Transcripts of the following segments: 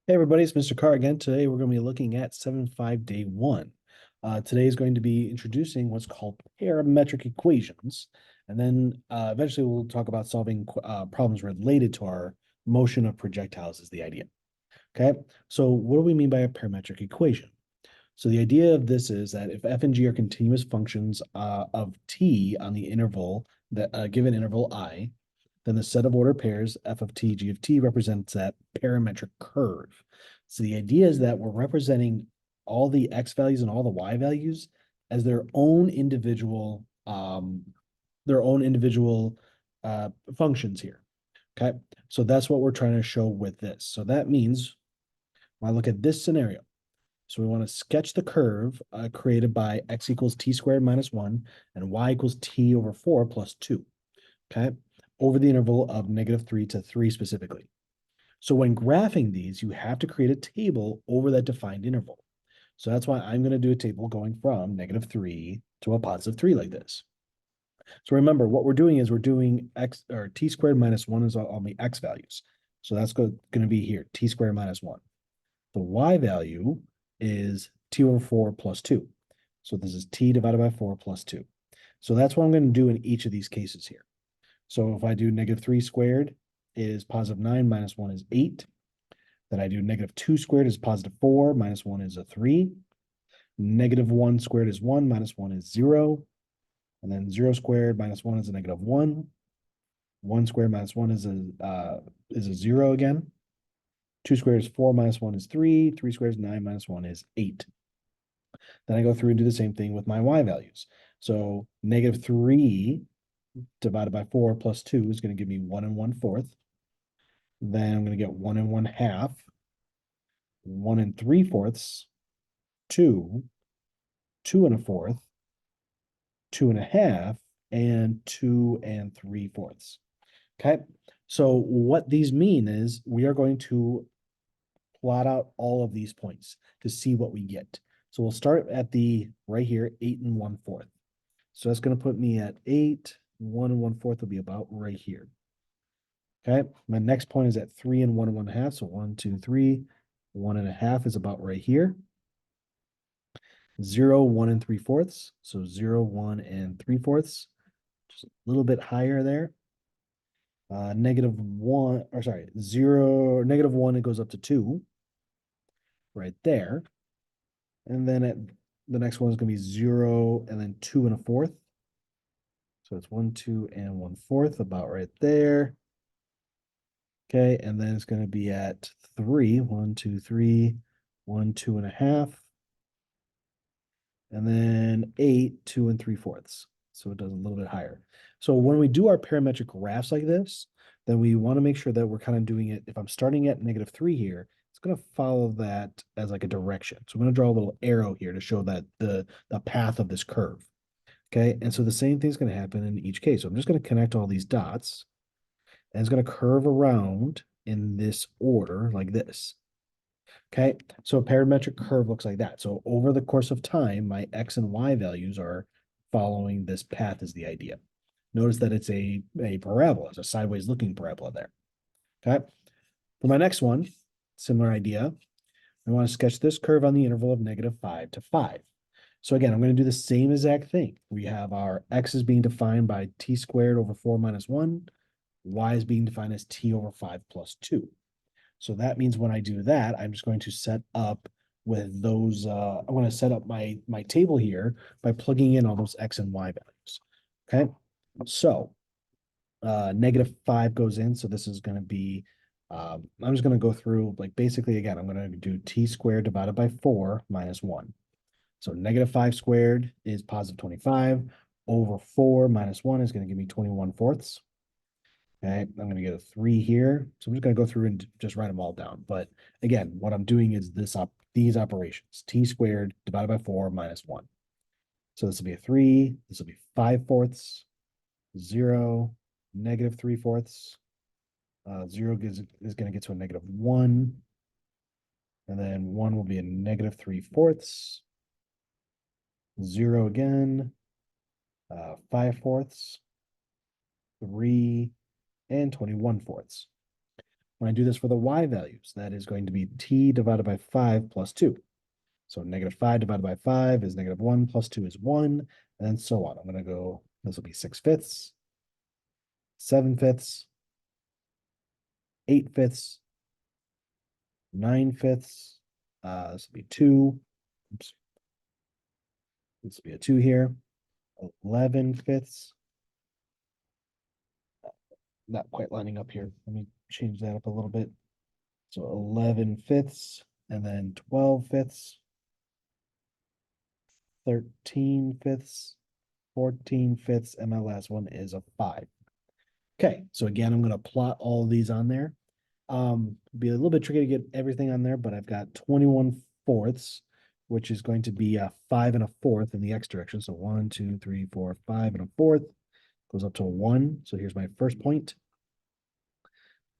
Hey everybody, it's Mr. Carr again. Today we're going to be looking at 7.5 day one. Today is going to be introducing what's called parametric equations. And then eventually we'll talk about solving problems related to our motion of projectiles is the idea. Okay, so what do we mean by a parametric equation? So the idea of this is that if f and g are continuous functions of t on the interval, that given interval I, then the set of ordered pairs f of t, g of t represents that parametric curve. So the idea is that we're representing all the x values and all the y values as their own individual functions here. Okay, so that's what we're trying to show with this. So that means when I look at this scenario, so we want to sketch the curve created by x equals t squared minus 1 and y equals t over 4 plus 2, okay, over the interval of -3 to 3 specifically. So when graphing these, you have to create a table over that defined interval. So that's why I'm going to do a table going from -3 to a +3 like this. So remember, what we're doing is we're doing x or t squared minus 1 is all the x values. So that's going to be here, t squared minus 1. The y value is t over 4 plus 2. So this is t divided by 4 plus 2. So that's what I'm going to do in each of these cases here. So if I do -3 squared is +9 minus 1 is 8. Then I do -2 squared is +4 minus 1 is a 3. -1 squared is 1 minus 1 is 0. And then 0 squared minus 1 is a -1. 1 squared minus 1 is a 0 again. 2 squared is 4 minus 1 is 3. 3 squared is 9 minus 1 is 8. Then I go through and do the same thing with my y values. So -3 divided by 4 plus 2 is going to give me 1 and 1/4. Then I'm going to get 1 and 1/2, 1 and 3/4, 2, 2 and a fourth, 2 and a half, and 2 and 3/4. Okay. So what these mean is we are going to plot out all of these points to see what we get. So we'll start at the right here, 8 and 1/4. So that's going to put me at 8, 1 and 1/4 will be about right here. Okay, my next point is at 3 and 1 and 1/2. So 1, 2, 3, 1.5 is about right here. 0, 1 and 3/4. So 0, 1 and 3/4. Just a little bit higher there. -1, or sorry, 0, -1, it goes up to 2 right there. And then the next one is going to be 0 and then 2 and a fourth. So it's 1, 2, and 1/4, about right there. Okay, and then it's going to be at 3, 1, 2, 3, 1, 2.5, and then 8, 2 and 3/4. So it does a little bit higher. So when we do our parametric graphs like this, then we want to make sure that we're kind of doing it. If I'm starting at -3 here, it's going to follow that as like a direction. So I'm going to draw a little arrow here to show that the path of this curve. Okay, and so the same thing is going to happen in each case. So I'm just going to connect all these dots, and it's going to curve around in this order like this. Okay, so a parametric curve looks like that. So over the course of time, my x and y values are following this path is the idea. Notice that it's a parabola, it's a sideways looking parabola there. Okay, for my next one, similar idea. I want to sketch this curve on the interval of -5 to 5. So again, I'm going to do the same exact thing. We have our x is being defined by t squared over 4 minus 1. Y is being defined as t over 5 plus 2. So that means when I do that, I'm just going to set up with those, I'm going to set up my table here by plugging in all those x and y values. Okay, so -5 goes in, so this is going to be, I'm just going to go through, like basically again, I'm going to do t squared divided by 4 minus 1. So -5 squared is +25 over 4 minus 1 is going to give me 21/4. Okay, I'm going to get a 3 here. So I'm just going to go through and just write them all down. But again, what I'm doing is these operations, t squared divided by 4 minus 1. So this will be a 3, this will be 5/4, 0, -3/4. 0 is going to get to a -1. And then 1 will be a -3/4. 0 again, 5/4, 3, and 21/4. when I do this for the y values, that is going to be t divided by 5 plus 2. So -5 divided by 5 is -1 plus 2 is 1, and so on. I'm going to go, this will be 6/5, 7/5, 8/5, 9/5. This will be 2. Oops. This will be a 2 here. 11/5. Not quite lining up here. Let me change that up a little bit. So 11/5, and then 12/5, 13/5, 14/5, and my last one is a 5. Okay, so again, I'm going to plot all of these on there. Be a little bit tricky to get everything on there, but I've got 21/4, which is going to be a 5 and a 4th in the x direction. So 1, 2, 3, 4, 5 and a 4th goes up to 1. So here's my first point.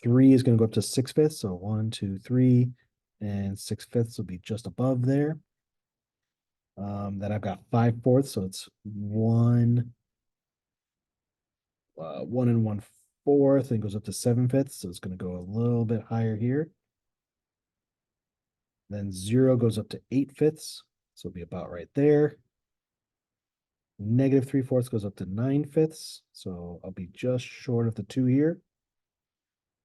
3 is going to go up to 6/5. So 1, 2, 3, and 6/5 will be just above there. Then I've got 5/4, so it's 1, 1 and 1/4, and goes up to 7/5. So it's going to go a little bit higher here. Then 0 goes up to 8/5, so it'll be about right there. -3/4 goes up to 9/5, so I'll be just short of the 2 here.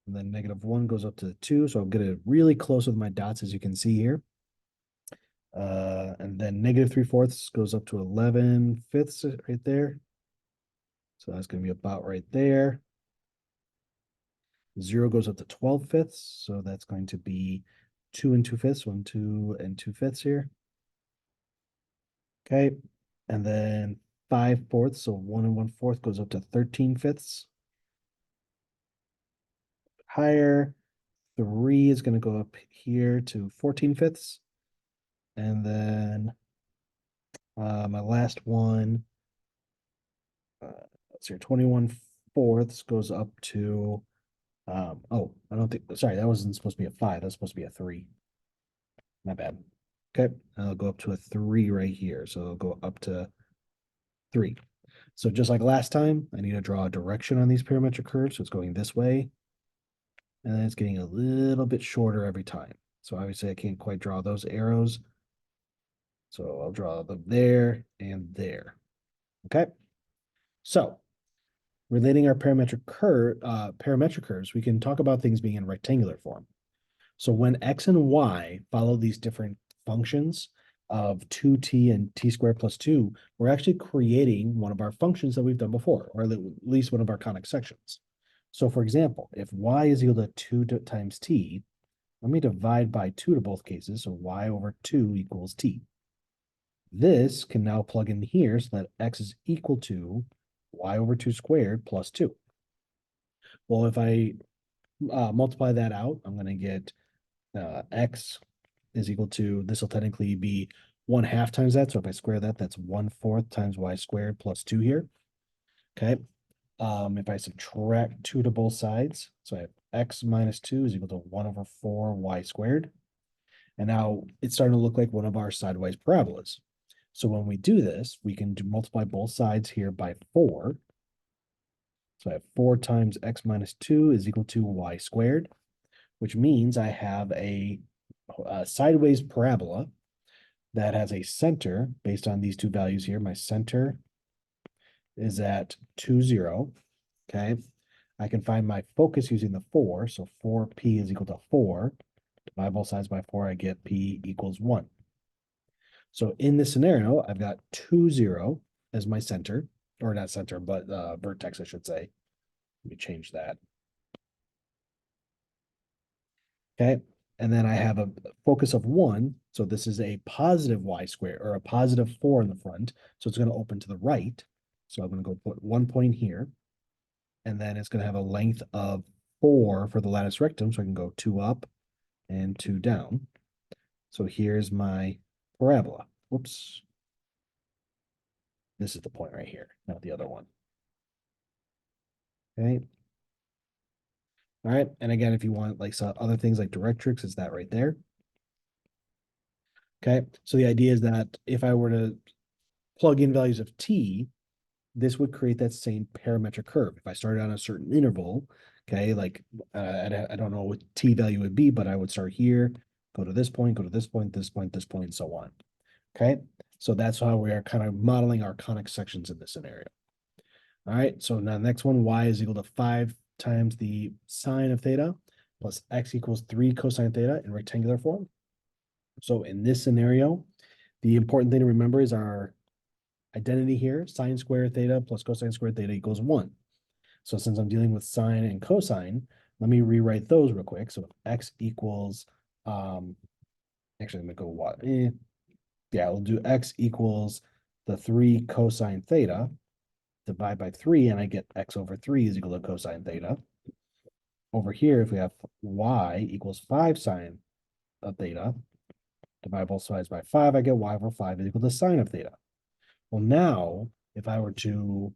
And then -1 goes up to the 2, so I'll get it really close with my dots, as you can see here. And then -3/4 goes up to 11/5 right there. So that's going to be about right there. 0 goes up to 12/5, so that's going to be 2 and 2/5, 1, 2 and 2/5 here. Okay, and then 5/4, so 1 and 1/4 goes up to 13/5. Higher. 3 is going to go up here to 14/5. And then my last one, let's see, 21/4 goes up to, oh, I don't think, sorry, that wasn't supposed to be a 5. That's supposed to be a 3. My bad. Okay, I'll go up to a 3 right here. So it'll go up to 3. So just like last time, I need to draw a direction on these parametric curves. So it's going this way. And then it's getting a little bit shorter every time. So obviously I can't quite draw those arrows. So I'll draw them there and there. Okay. So relating our parametric curves, we can talk about things being in rectangular form. So when x and y follow these different functions of 2t and t squared plus 2, we're actually creating one of our functions that we've done before, or at least one of our conic sections. So for example, if y is equal to 2 times t, let me divide by 2 to both cases, so y over 2 equals t. This can now plug in here so that x is equal to y over 2 squared plus 2. Well, if I multiply that out, I'm going to get x is equal to, this will technically be 1/2 times that. So if I square that, that's 1/4 times y squared plus 2 here. Okay. If I subtract 2 to both sides, so I have x minus 2 is equal to 1 over 4 y squared. And now it's starting to look like one of our sidewise parabolas. So when we do this, we can multiply both sides here by 4. So I have 4 times x minus 2 is equal to y squared, which means I have a sideways parabola that has a center based on these two values here. My center is at 2, 0. Okay. I can find my focus using the 4. So 4p is equal to 4. Divide both sides by 4, I get p equals 1. So in this scenario, I've got 2, 0 as my center, or not center, but vertex, I should say. Let me change that. Okay. And then I have a focus of 1. So this is a positive y squared, or a positive 4 in the front. So it's going to open to the right. So I'm going to go put 1 point here. And then it's going to have a length of 4 for the latus rectum. So I can go 2 up and 2 down. So here's my parabola. Whoops. This is the point right here, not the other one. Okay. All right. And again, if you want like some other things like directrix, it's that right there. Okay. So the idea is that if I were to plug in values of t, this would create that same parametric curve. If I started on a certain interval, Okay, like I don't know what t value would be, but I would start here, go to this point, go to this point, this point, this point, and so on. Okay, so that's how we are kind of modeling our conic sections in this scenario. All right, so now next one, y is equal to 5 times the sine of theta plus x equals 3 cosine theta in rectangular form. So in this scenario, the important thing to remember is our identity here, sine squared theta plus cosine squared theta equals 1. So since I'm dealing with sine and cosine, let me rewrite those real quick. So x equals, actually, I'm gonna go what? Yeah, we'll do x equals the 3 cosine theta, divide by 3, and I get x over 3 is equal to cosine theta. Over here, if we have y equals 5 sine of theta, divide both sides by 5, I get y over 5 is equal to sine of theta. Well, now, if I were to,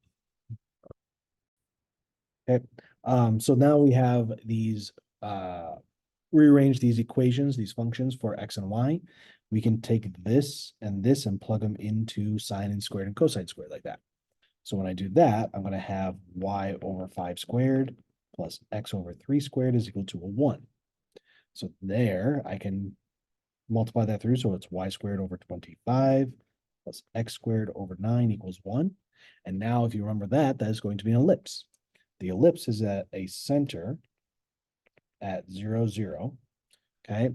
okay, so now we have these, rearrange these equations, these functions for x and y. We can take this and plug them into sine and squared and cosine squared like that. So when I do that, I'm going to have y over 5 squared plus x over 3 squared is equal to a 1. So there I can multiply that through. So it's y squared over 25 plus x squared over 9 equals 1. And now if you remember that, that is going to be an ellipse. The ellipse is at a center at 0, 0. Okay.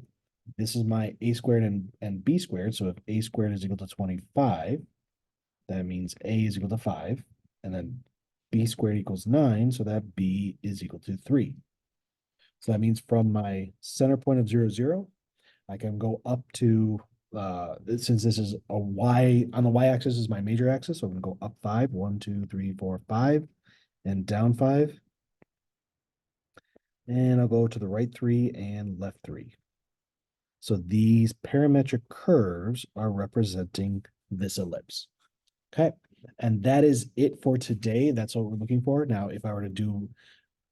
This is my a squared and b squared. So if a squared is equal to 25, that means a is equal to 5. And then b squared equals 9. So that b is equal to 3. So that means from my center point of 0, 0, I can go up to, since this is a y, on the y-axis is my major axis, so I'm gonna go up 5, 1, 2, 3, 4, 5, and down 5. And I'll go to the right 3 and left 3. So these parametric curves are representing this ellipse. Okay, and that is it for today. That's what we're looking for. Now, if I were to do,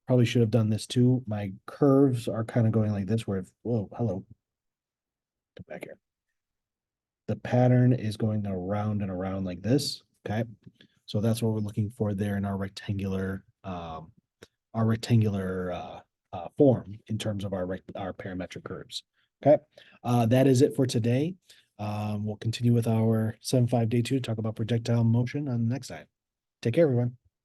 probably should have done this too. My curves are kind of going like this, where if, whoa, hello, come back here. The pattern is going around and around like this. Okay, so that's what we're looking for there in our rectangular, form in terms of our parametric curves. Okay, that is it for today. We'll continue with our 7.5 day 2 to talk about projectile motion on the next time. Take care, everyone.